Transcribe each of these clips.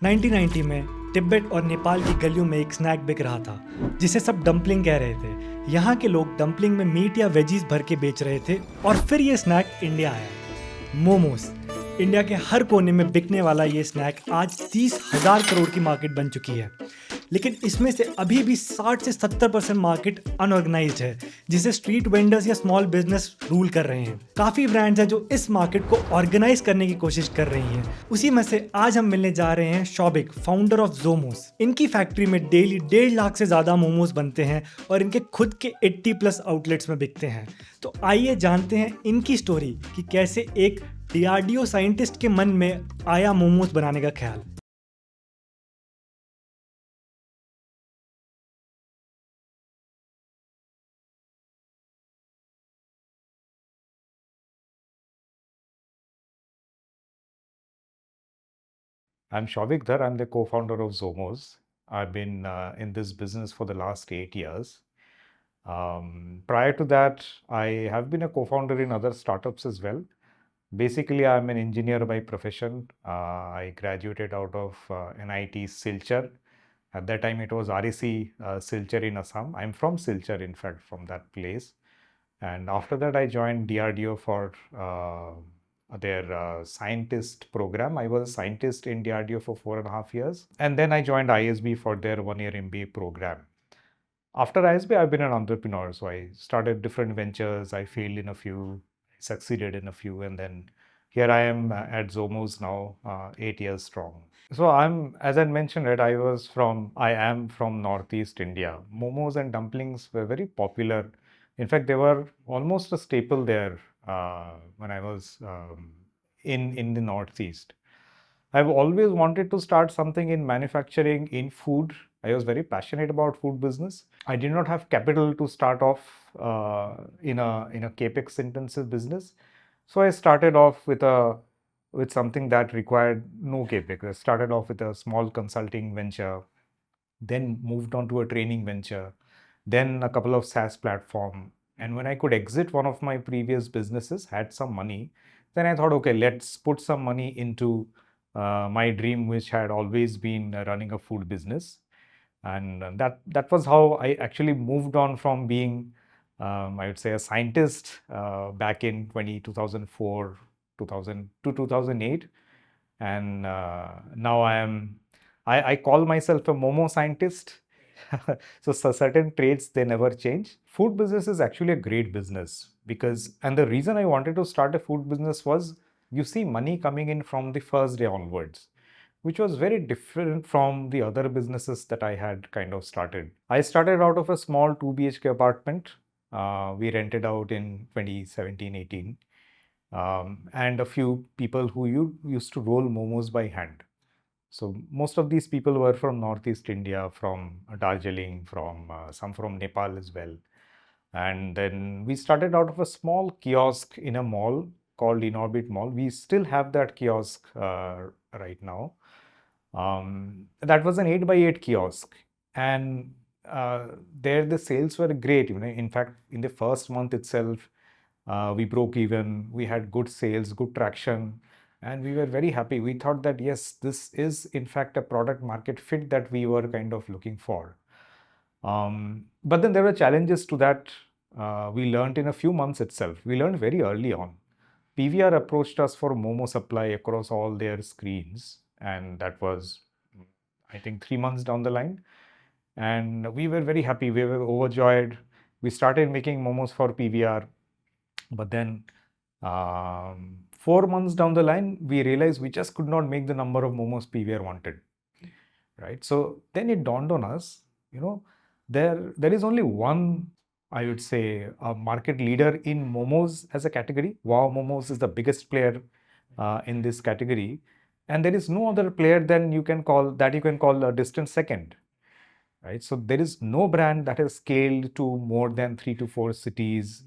1990 में तिब्बत और नेपाल की गलियों में एक स्नैक बिक रहा था जिसे सब डंपलिंग कह रहे थे। यहाँ के लोग डंपलिंग में मीट या वेजीज भर के बेच रहे थे और फिर ये स्नैक इंडिया आया। मोमोस। इंडिया के हर कोने में बिकने वाला ये स्नैक आज 30,000 करोड़ की मार्केट बन चुकी है, लेकिन इसमें से अभी भी 60 से 70% मार्केट अनऑर्गेनाइज्ड है, जिसे स्ट्रीट वेंडर्स या स्मॉल बिजनेस रूल कर रहे हैं। काफ़ी ब्रांड्स हैं जो इस मार्केट को ऑर्गेनाइज करने की कोशिश कर रही हैं। उसी में से आज हम मिलने जा रहे हैं शौविक, फाउंडर ऑफ जोमोस। इनकी फैक्ट्री में डेली 1.5 लाख से ज़्यादा मोमोज बनते हैं और इनके खुद के 80+ आउटलेट्स में बिकते हैं। तो आइए जानते हैं इनकी स्टोरी कि कैसे एक DRDO साइंटिस्ट के मन में आया मोमोज बनाने का ख्याल। I'm Shouvik Dhar. I'm the co-founder of Zomoz. I've been in this business for the last 8 years. Prior to that, I have been a co-founder in other startups as well. Basically, I'm an engineer by profession. I graduated out of NIT Silchar. At that time, it was REC Silchar in Assam. I'm from Silchar, in fact, from that place. And after that, I joined DRDO for their scientist program. I was a scientist in DRDO for 4.5 years. And then I joined ISB for their 1-year MBA program. After ISB, I've been an entrepreneur. So I started different ventures. I failed in a few, succeeded in a few. And then here I am at Zomoz now, 8 years strong. So as I mentioned, right, I am from Northeast India. Momos and dumplings were very popular. In fact, they were almost a staple there when I was in the Northeast. I've always wanted to start something in manufacturing, in food. I was very passionate about food business. I did not have capital to start off in a capex intensive business, so I started off with something that required no capex. I started off with a small consulting venture, then moved on to a training venture, then a couple of SaaS platform. And when I could exit one of my previous businesses, had some money, then I thought, okay, let's put some money into my dream, which had always been running a food business. And that was how I actually moved on from being, I would say, a scientist back in 2004, 2000 to 2008. And now I call myself a momo scientist. So certain traits, they never change. Food business is actually a great business and the reason I wanted to start a food business was, you see money coming in from the first day onwards, which was very different from the other businesses that I had kind of started. I started out of a small 2 BHK apartment. We rented out in 2017-18. And a few people who used to roll momos by hand. So most of these people were from Northeast India, from Darjeeling, some from Nepal as well. And then we started out of a small kiosk in a mall called Inorbit Mall. We still have that kiosk right now. That was an 8x8 kiosk. And there the sales were great. In fact, in the first month itself, we broke even. We had good sales, good traction. And we were very happy. We thought that, yes, this is in fact a product market fit that we were kind of looking for. But then there were challenges to that. We learned in a few months itself. We learned very early on. PVR approached us for momo supply across all their screens. And that was, I think, 3 months down the line. And we were very happy. We were overjoyed. We started making momos for PVR. But then 4 months down the line, we realized we just could not make the number of momos PVR wanted, right? So then it dawned on us, there is only one, I would say, a market leader in momos as a category. Wow Momos is the biggest player in this category, and there is no other player you can call a distant second, right? So there is no brand that has scaled to more than 3 to 4 cities,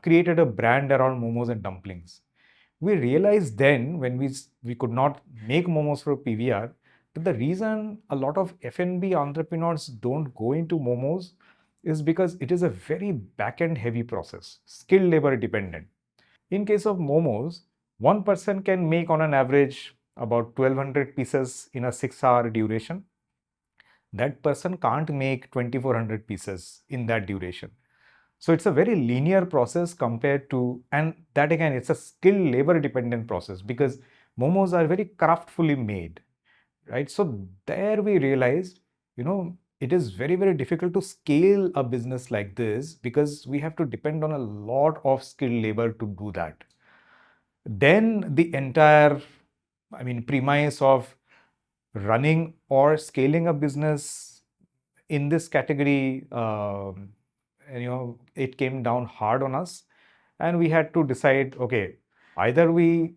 created a brand around momos and dumplings. We realized then, when we could not make momos for PVR, that the reason a lot of F&B entrepreneurs don't go into momos is because it is a very back-end heavy process, skilled labor dependent. In case of momos, one person can make on an average about 1200 pieces in a 6-hour duration, that person can't make 2400 pieces in that duration. So it's a very linear process compared to, and that again, it's a skill labor dependent process because momos are very craftfully made, right? So there we realized, it is very, very difficult to scale a business like this because we have to depend on a lot of skilled labor to do that. Then the entire, premise of running or scaling a business in this category, it came down hard on us, and we had to decide, okay, either we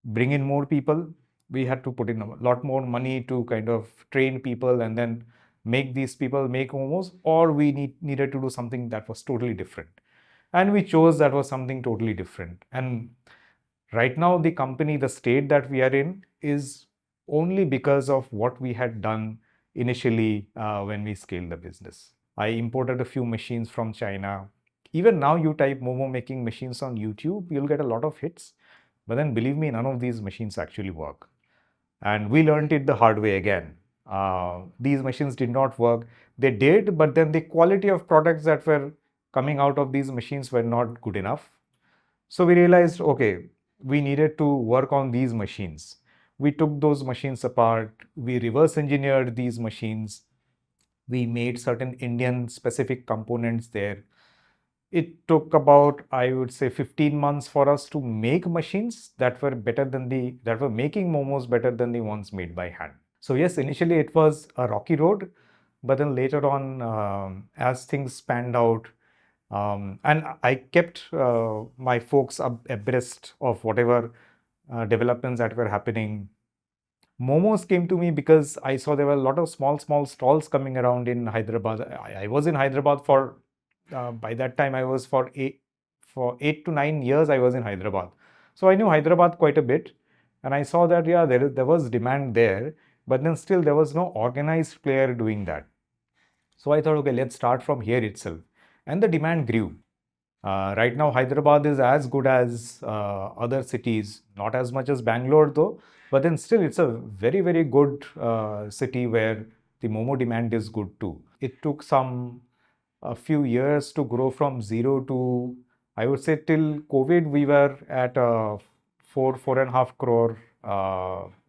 bring in more people, we had to put in a lot more money to kind of train people and then make these people make momos, or we needed to do something that was totally different. And we chose that was something totally different. And right now, the company, the state that we are in, is only because of what we had done initially when we scaled the business. I imported a few machines from China. Even now, you type momo making machines on YouTube, you'll get a lot of hits. But then believe me, none of these machines actually work. And we learned it the hard way again. These machines did not work. They did, but then the quality of products that were coming out of these machines were not good enough. So we realized, okay, we needed to work on these machines. We took those machines apart. We reverse engineered these machines. We made certain Indian specific components there. It took about, I would say, 15 months for us to make machines that were making momos better than the ones made by hand. So yes, initially it was a rocky road, but then later on, as things panned out, and I kept my folks abreast of whatever developments that were happening. Momos came to me because I saw there were a lot of small stalls coming around in Hyderabad. I was in Hyderabad for by that time I was for 8 to 9 years I was in Hyderabad. So I knew Hyderabad quite a bit, and I saw that there was demand there, but then still there was no organized player doing that. So I thought, okay, let's start from here itself, and the demand grew. Right now, Hyderabad is as good as other cities, not as much as Bangalore though, but then still it's a very, very good city where the momo demand is good too. It took a few years to grow from zero to, I would say till COVID, we were at a 4.5 crore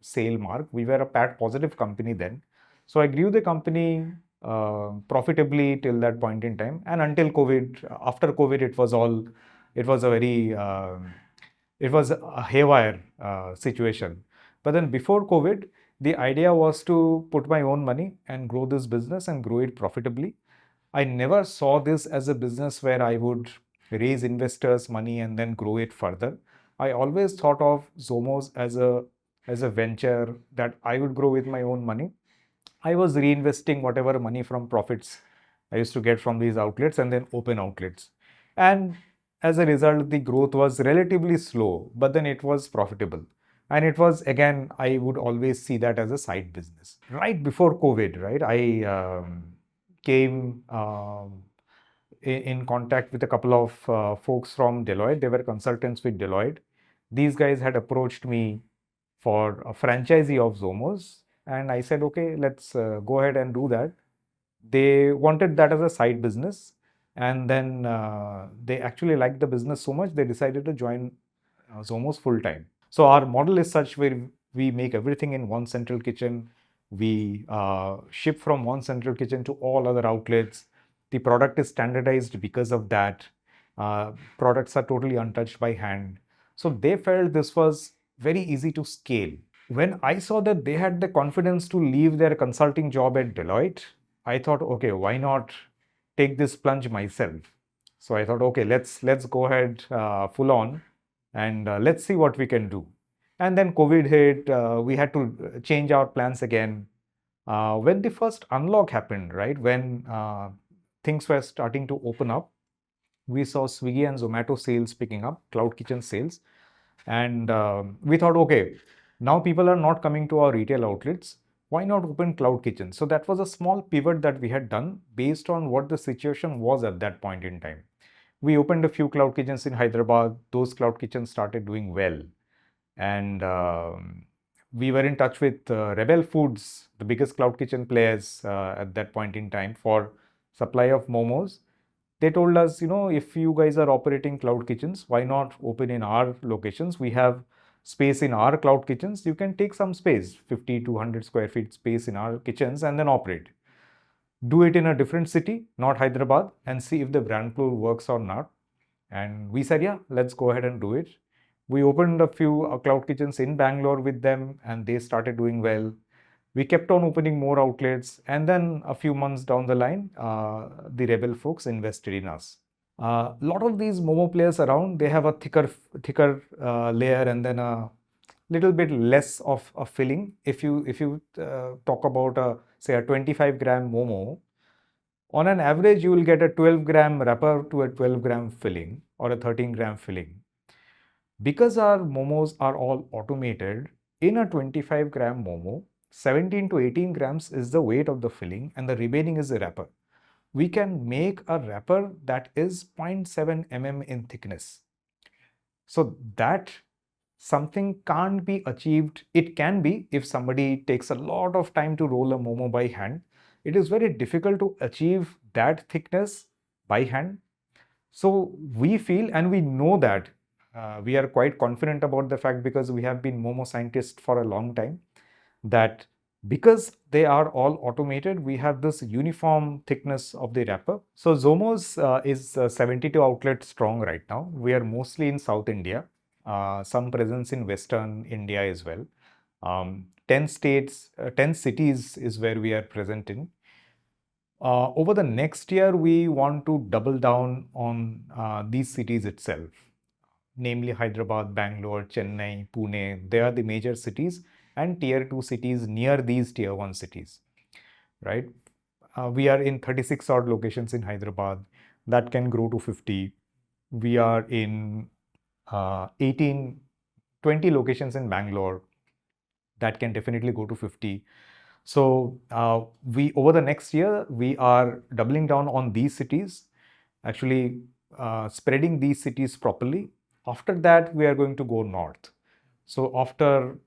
sale mark. We were a PAT positive company then. So I grew the company profitably till that point in time, and until COVID. After COVID, it was a haywire situation. But then before COVID, the idea was to put my own money and grow this business and grow it profitably. I never saw this as a business where I would raise investors' money and then grow it further. I always thought of Zomoz as a venture that I would grow with my own money. I was reinvesting whatever money from profits I used to get from these outlets and then open outlets. And as a result, the growth was relatively slow, but then it was profitable. And it was, again, I would always see that as a side business. Right before COVID, right, I came in contact with a couple of folks from Deloitte. They were consultants with Deloitte. These guys had approached me for a franchisee of Zomoz, and I said, okay, let's go ahead and do that. They wanted that as a side business, and then they actually liked the business so much, they decided to join Zomoz full time. So our model is such where we make everything in one central kitchen. We ship from one central kitchen to all other outlets. The product is standardized because of that. Products are totally untouched by hand. So they felt this was very easy to scale. When I saw that they had the confidence to leave their consulting job at Deloitte, I thought, okay, why not take this plunge myself? So I thought, okay, let's go ahead full on, and let's see what we can do. And then COVID hit. We had to change our plans again. When the first unlock happened, right, when things were starting to open up, we saw Swiggy and Zomato sales picking up, cloud kitchen sales. And we thought, okay, now people are not coming to our retail outlets. Why not open cloud kitchens? So that was a small pivot that we had done based on what the situation was at that point in time. We opened a few cloud kitchens in Hyderabad. Those cloud kitchens started doing well. And we were in touch with Rebel Foods, the biggest cloud kitchen players at that point in time for supply of momos. They told us, if you guys are operating cloud kitchens, why not open in our locations? We have space in our cloud kitchens. You can take some space, 50 to 100 square feet space in our kitchens, and then operate. Do it in a different city, not Hyderabad, and see if the brand pool works or not. And we said, yeah, let's go ahead and do it. We opened a few cloud kitchens in Bangalore with them, and they started doing well. We kept on opening more outlets, and then a few months down the line, the Rebel folks invested in us. A lot of these Momo players around, they have a thicker layer and then a little bit less of a filling. If you talk about say a 25-gram Momo, on an average you will get a 12-gram wrapper to a 12-gram filling or a 13-gram filling. Because our momos are all automated, in a 25-gram momo, 17 to 18 grams is the weight of the filling and the remaining is the wrapper. We can make a wrapper that is 0.7 mm in thickness. So that something can't be achieved. It can be if somebody takes a lot of time to roll a momo by hand. It is very difficult to achieve that thickness by hand. So we feel and we know that we are quite confident about the fact, because we have been momo scientists for a long time, that because they are all automated, we have this uniform thickness of the wrapper. So Zomoz is 72 outlets strong right now. We are mostly in South India, some presence in Western India as well. 10 states, 10 cities is where we are present in. Over the next year, we want to double down on these cities itself, namely Hyderabad, Bangalore, Chennai, Pune. They are the major cities, and tier 2 cities near these tier 1 cities, right? We are in 36 odd locations in Hyderabad. That can grow to 50. We are in 18, 20 locations in Bangalore. That can definitely go to 50. So we over the next year, we are doubling down on these cities, actually spreading these cities properly. After that, we are going to go north. So after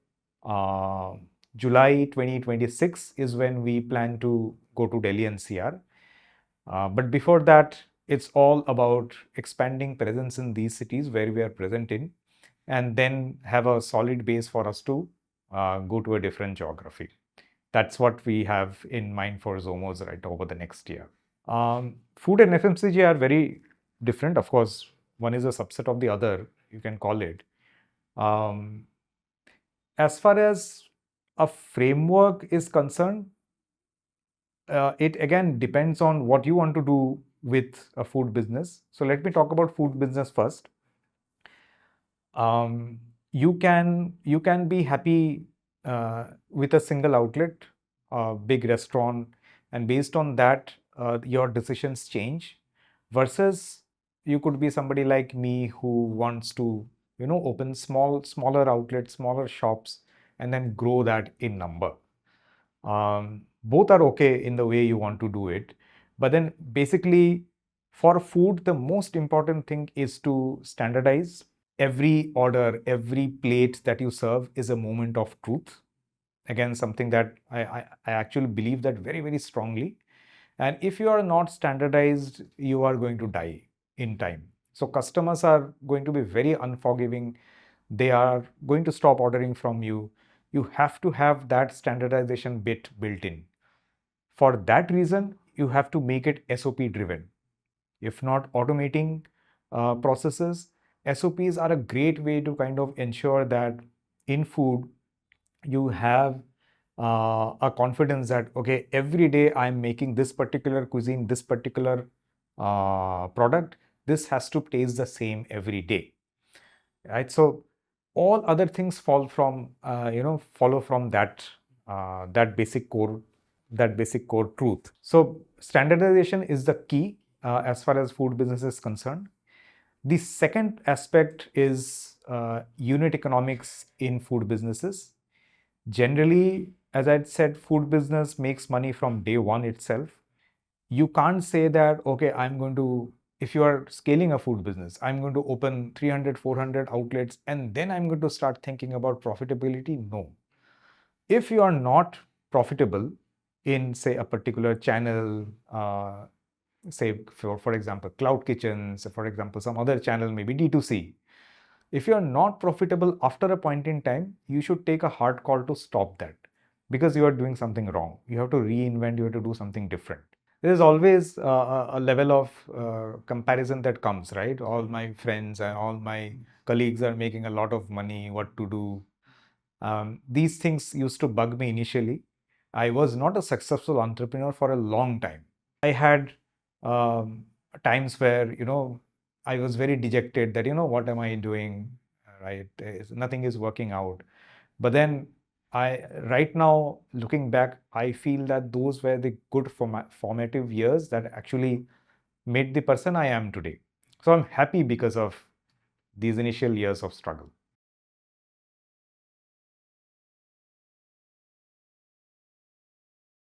July 2026 is when we plan to go to Delhi NCR. But before that, it's all about expanding presence in these cities where we are present in, and then have a solid base for us to go to a different geography. That's what we have in mind for Zomoz right over the next year. Food and FMCG are very different. Of course, one is a subset of the other, you can call it. As far as a framework is concerned, it again depends on what you want to do with a food business. So let me talk about food business first. You can be happy with a single outlet, big restaurant, and based on that, your decisions change. Versus, you could be somebody like me who wants to, open smaller outlets, smaller shops, and then grow that in number. Both are okay in the way you want to do it, but then basically for food, the most important thing is to standardize. Every order, every plate that you serve is a moment of truth. Again, something that I actually believe that very, very strongly. And if you are not standardized, you are going to die in time. So customers are going to be very unforgiving. They are going to stop ordering from you. You have to have that standardization bit built in. For that reason, you have to make it SOP driven. If not automating processes, SOPs are a great way to kind of ensure that in food, you have a confidence that, okay, every day I'm making this particular cuisine, this particular product, this has to taste the same every day, right? So all other things follow from that basic core truth. So standardization is the key as far as food business is concerned. The second aspect is unit economics in food businesses. Generally, as I said, food business makes money from day one itself. You can't say that, okay, if you are scaling a food business, I'm going to open 300, 400 outlets and then I'm going to start thinking about profitability. No. if you are not profitable in, say, a particular channel, say, for example, cloud kitchens, for example, some other channel, maybe D2C. If you are not profitable after a point in time, you should take a hard call to stop that, because you are doing something wrong. You have to reinvent, you have to do something different. There is always a level of comparison that comes, right? All my friends and all my colleagues are making a lot of money, what to do? These things used to bug me initially. I was not a successful entrepreneur for a long time. I had times where, I was very dejected that, what am I doing? Right? Nothing is working out. But then right now, looking back, I feel that those were the good formative years that actually made the person I am today. So I'm happy because of these initial years of struggle.